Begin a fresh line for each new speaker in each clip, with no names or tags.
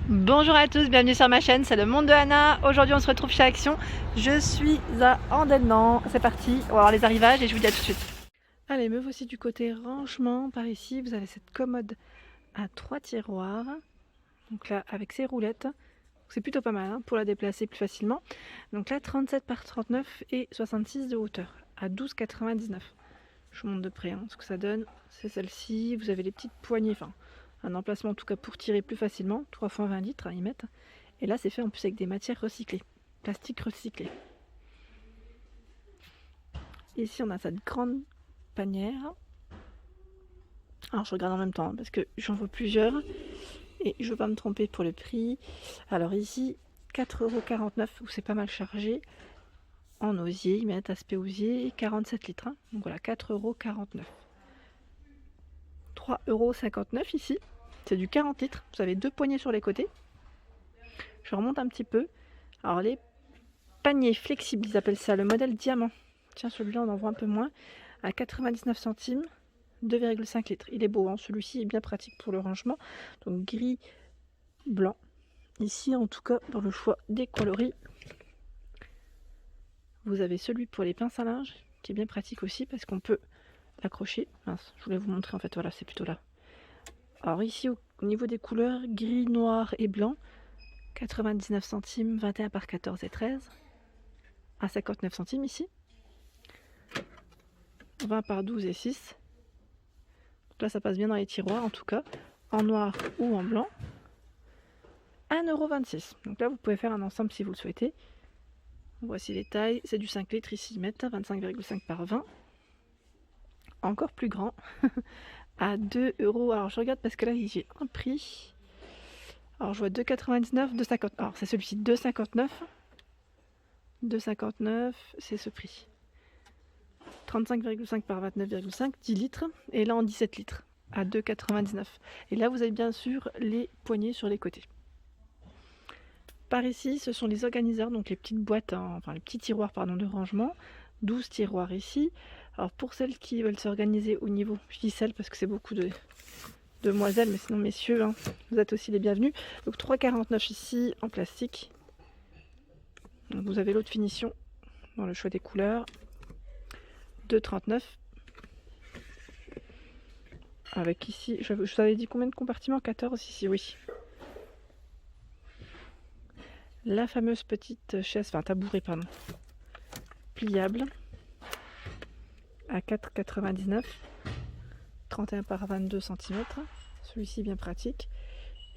Bonjour à tous, bienvenue sur ma chaîne, c'est le monde de Anna. Aujourd'hui on se retrouve chez Action. Je suis à Andenne. C'est parti, on va voir les arrivages et je vous dis à tout de suite. Allez, me voici du côté rangement. Par ici, vous avez cette commode à 3 tiroirs. Donc là, avec ses roulettes. C'est plutôt pas mal pour la déplacer plus facilement. Donc là, 37 par 39 et 66 de hauteur à 12,99. Je vous montre de près ce que ça donne. C'est celle-ci. Vous avez les petites poignées, un emplacement en tout cas pour tirer plus facilement, 3 fois 20 litres à y mettre. Et là c'est fait en plus avec des matières recyclées, plastique recyclé. Ici on a cette grande panière. Alors je regarde en même temps parce que j'en vois plusieurs et je veux pas me tromper pour le prix. Alors ici 4,49 € où c'est pas mal chargé. En osier, ils mettent aspect osier, 47 litres. Donc voilà, 4,49 €. 3,59 € ici. C'est du 40 litres. Vous avez deux poignées sur les côtés. Je remonte un petit peu. Alors les paniers flexibles, ils appellent ça le modèle diamant. Tiens, celui-là on en voit un peu moins. À 99 centimes, 2,5 litres. Il est beau, celui-ci est bien pratique pour le rangement. Donc gris, blanc. Ici en tout cas, dans le choix des coloris, vous avez celui pour les pinces à linge, qui est bien pratique aussi parce qu'on peut l'accrocher. Je voulais vous montrer en fait, voilà, c'est plutôt là. Alors ici au niveau des couleurs, gris, noir et blanc, 99 centimes, 21 par 14 et 13. À 59 centimes ici. 20 par 12 et 6. Donc là ça passe bien dans les tiroirs en tout cas. En noir ou en blanc. 1,26 €. Donc là vous pouvez faire un ensemble si vous le souhaitez. Voici les tailles. C'est du 5 litres ici, ils mettent 25,5 par 20. Encore plus grand. À 2 €. Alors je regarde parce que là j'ai un prix. Alors je vois 2,99, 2,50. Alors c'est celui-ci, 2,59. 2,59, c'est ce prix. 35,5 par 29,5, 10 litres. Et là en 17 litres, à 2,99. Et là vous avez bien sûr les poignées sur les côtés. Par ici, ce sont les organiseurs, donc les petites boîtes, les petits tiroirs de rangement. 12 tiroirs ici. Alors pour celles qui veulent s'organiser au niveau, je dis celles parce que c'est beaucoup de demoiselles, mais sinon messieurs, vous êtes aussi les bienvenus. Donc 3,49 ici en plastique. Donc vous avez l'autre finition dans le choix des couleurs. 2,39. Avec ici, je vous avais dit combien de compartiments? 14 ici, oui. La fameuse petite chaise, tabouret, pliable à 4,99. 31 par 22 cm. Celui-ci bien pratique.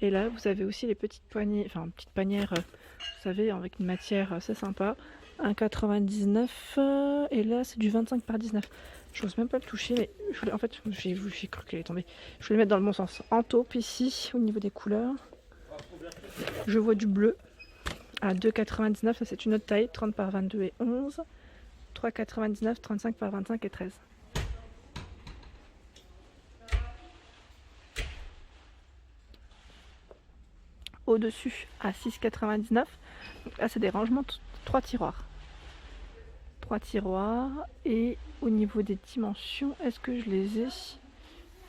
Et là, vous avez aussi les petites poignées, petites panières, vous savez, avec une matière assez sympa. 1,99 et là c'est du 25 par 19. Je n'ose même pas le toucher, mais en fait j'ai cru qu'elle est tombée. Je voulais le mettre dans le bon sens. En taupe ici, au niveau des couleurs, je vois du bleu à 2,99. Ça c'est une autre taille, 30 par 22 et 11. 3,99, 35 par 25 et 13. Au-dessus à 6,99. Là c'est des rangements 3 tiroirs. 3 tiroirs. Et au niveau des dimensions, est-ce que je les ai?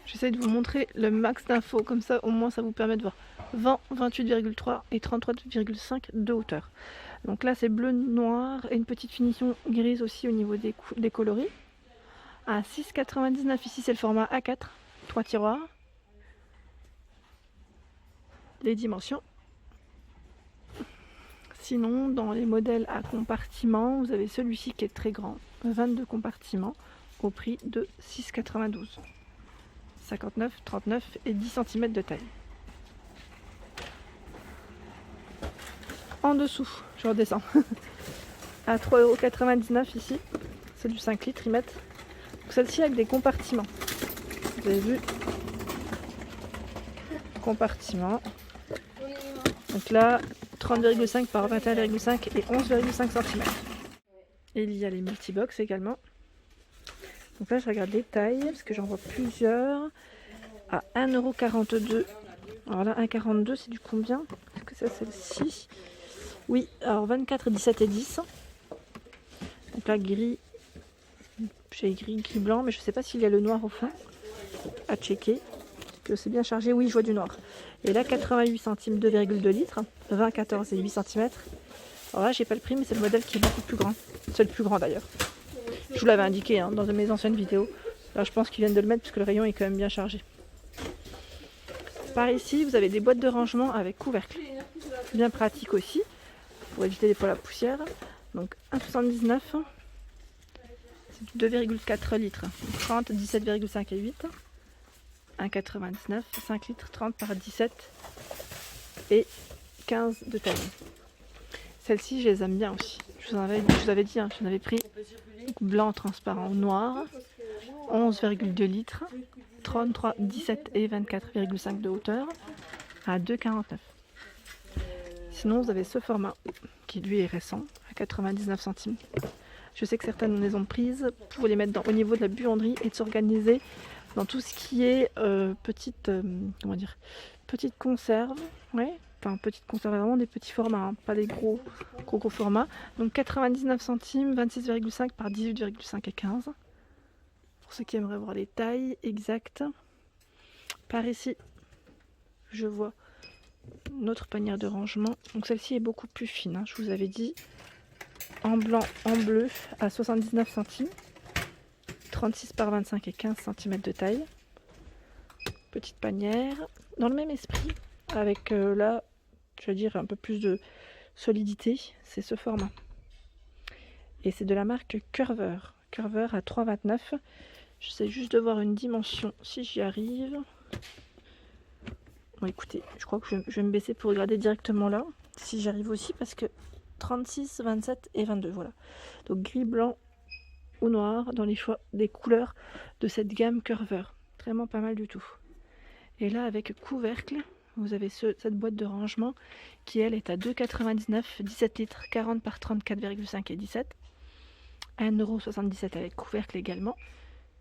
J'essaie de vous montrer le max d'infos, comme ça au moins ça vous permet de voir 20, 28,3 et 33,5 de hauteur. Donc là c'est bleu noir et une petite finition grise aussi au niveau des coloris. À 6,99 ici c'est le format A4, 3 tiroirs. Les dimensions. Sinon, dans les modèles à compartiments, vous avez celui-ci qui est très grand, 22 compartiments, au prix de 6,92. 59, 39 et 10 cm de taille. En dessous, je redescends, à 3,99 € ici, c'est du 5 litres, ils mettent. Celle-ci avec des compartiments. Vous avez vu? Compartiments. Donc là, 30,5 par 21,5 et 11,5 cm. Et il y a les multibox également. Donc là je regarde les tailles parce que j'en vois plusieurs. À 1,42 €. Alors là 1,42 € c'est du combien? Est-ce que c'est celle-ci? Oui, alors 24, 17 et 10. Donc là gris, j'ai gris blanc, mais je sais pas s'il y a le noir au fond. À checker. que c'est bien chargé. Oui, je vois du noir. Et là, 88 centimes, 2,2 litres, 20, 14 et 8 cm. Alors là, j'ai pas le prix, mais c'est le modèle qui est beaucoup plus grand. C'est le plus grand d'ailleurs. Je vous l'avais indiqué hein, dans mes anciennes vidéos. Là, je pense qu'ils viennent de le mettre parce que le rayon est quand même bien chargé. Par ici, vous avez des boîtes de rangement avec couvercle. Bien pratique aussi, pour éviter des fois la poussière. Donc 1,79, c'est 2,4 litres. 30, 17,5 et 8. 1,99, 5 litres, 30 par 17 et 15 de taille. Celles-ci, je les aime bien aussi. Je vous avais dit, hein, j'en avais pris blanc, transparent ou noir. 11,2 litres. 33, 17 et 24,5 de hauteur à 2,49. Sinon, vous avez ce format qui lui est récent à 99 centimes. Je sais que certaines les ont prises pour les mettre au niveau de la buanderie et de s'organiser dans tout ce qui est petite conserve. Ouais. Enfin, petite conserve, vraiment des petits formats, hein, pas des gros formats. Donc 99 centimes, 26,5 par 18,5 et 15. Pour ceux qui aimeraient voir les tailles exactes. Par ici, je vois notre panière de rangement. Donc celle-ci est beaucoup plus fine, hein, je vous avais dit. En blanc, en bleu, à 79 centimes. 36 par 25 et 15 cm de taille. Petite panière. Dans le même esprit, avec là, je veux dire un peu plus de solidité, c'est ce format. Et c'est de la marque Curver. Curver à 3,29. J'essaie juste de voir une dimension si j'y arrive. Bon écoutez, je crois que je vais me baisser pour regarder directement là, si j'arrive aussi, parce que 36, 27 et 22, voilà. Donc gris, blanc ou noir dans les choix des couleurs de cette gamme Curver. Vraiment pas mal du tout. Et là avec couvercle, vous avez cette boîte de rangement qui elle est à 2,99, 17 litres, 40 par 34,5 et 17. 1,77 € avec couvercle également.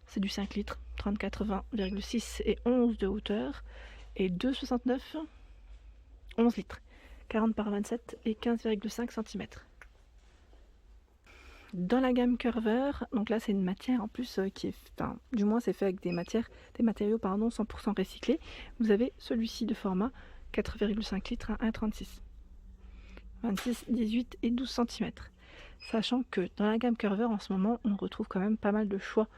C'est du 5 litres, 34, 20,6 et 11 de hauteur. Et 2,69, 11 litres, 40 par 27 et 15,5 cm. Dans la gamme Curver, donc là c'est une matière en plus qui est, enfin, du moins c'est fait avec des matériaux 100% recyclés. Vous avez celui-ci de format 4,5 litres à 1,36, 26, 18 et 12 cm. Sachant que dans la gamme Curver en ce moment on retrouve quand même pas mal de choix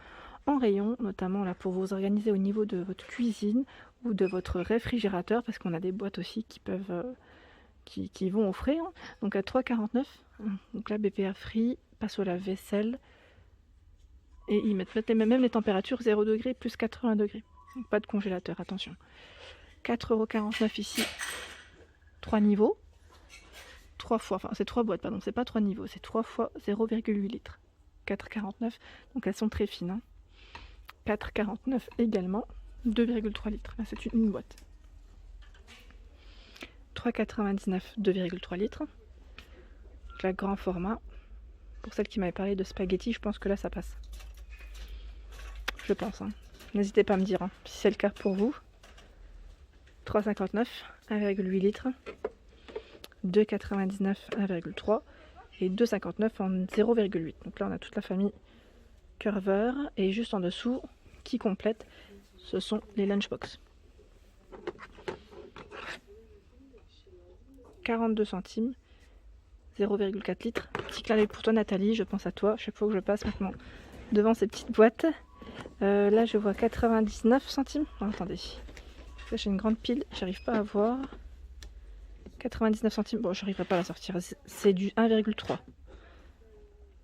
en rayon, notamment là pour vous organiser au niveau de votre cuisine ou de votre réfrigérateur, parce qu'on a des boîtes aussi qui peuvent qui vont au frais, hein. Donc à 3,49, donc là BPA free, passe au lave-vaisselle, et ils mettent même les températures 0 degré plus 80 degrés, donc pas de congélateur, attention. 4,49 € ici, 3 niveaux, 3 fois, enfin c'est 3 boîtes, pardon, c'est pas 3 niveaux, c'est 3 fois 0,8 litres, 4,49, donc elles sont très fines, hein. 4,49 également, 2,3 litres, là c'est une boîte. 3,99, 2,3 litres. Donc là, grand format. Pour celle qui m'avait parlé de spaghetti, je pense que là ça passe. Je pense, hein. N'hésitez pas à me dire hein, si c'est le cas pour vous. 3,59, 1,8 litres. 2,99, 1,3 et 2,59 en 0,8. Donc là on a toute la famille Curver et juste en dessous qui complète, ce sont les lunchbox. 42 centimes, 0,4 litres. Petit clin d'œil pour toi Nathalie, je pense à toi chaque fois que je passe maintenant devant ces petites boîtes. Là je vois 99 centimes. Oh, attendez, là j'ai une grande pile, j'arrive pas à voir. 99 centimes, bon j'arriverai pas à la sortir, c'est du 1,3.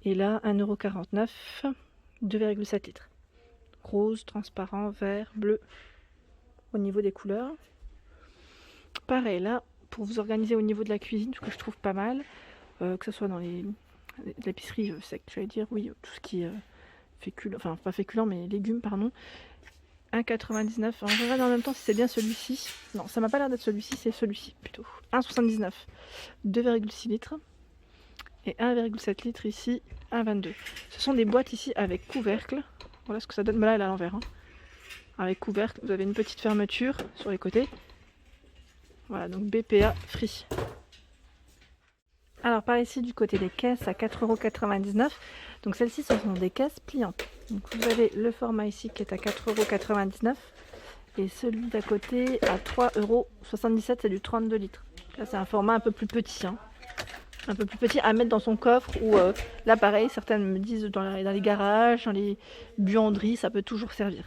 Et là 1,49 €, 2,7 litres. Rose, transparent, vert, bleu au niveau des couleurs. Pareil là, pour vous organiser au niveau de la cuisine, ce que je trouve pas mal, que ce soit dans l'épicerie sec, j'allais dire, oui, tout ce qui est féculent, enfin pas féculent mais légumes, pardon. 1,99. On regarde en même temps si c'est bien celui-ci. Non, ça m'a pas l'air d'être celui-ci, c'est celui-ci plutôt. 1,79. 2,6 litres. Et 1,7 litres ici, 1,22. Ce sont des boîtes ici avec couvercle. Voilà ce que ça donne. Mais là, elle est à l'envers. Hein. Avec couvercle, vous avez une petite fermeture sur les côtés. Voilà, donc BPA free. Alors par ici du côté des caisses à 4,99 €. Donc celles-ci ce sont des caisses pliantes. Donc vous avez le format ici qui est à 4,99 € et celui d'à côté à 3,77 €, c'est du 32 litres. Là c'est un format un peu plus petit, hein. Un peu plus petit à mettre dans son coffre ou là pareil, certaines me disent dans les garages, dans les buanderies, ça peut toujours servir.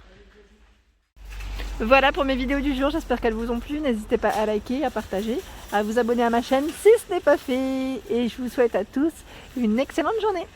Voilà pour mes vidéos du jour, j'espère qu'elles vous ont plu. N'hésitez pas à liker, à partager, à vous abonner à ma chaîne si ce n'est pas fait. Et je vous souhaite à tous une excellente journée.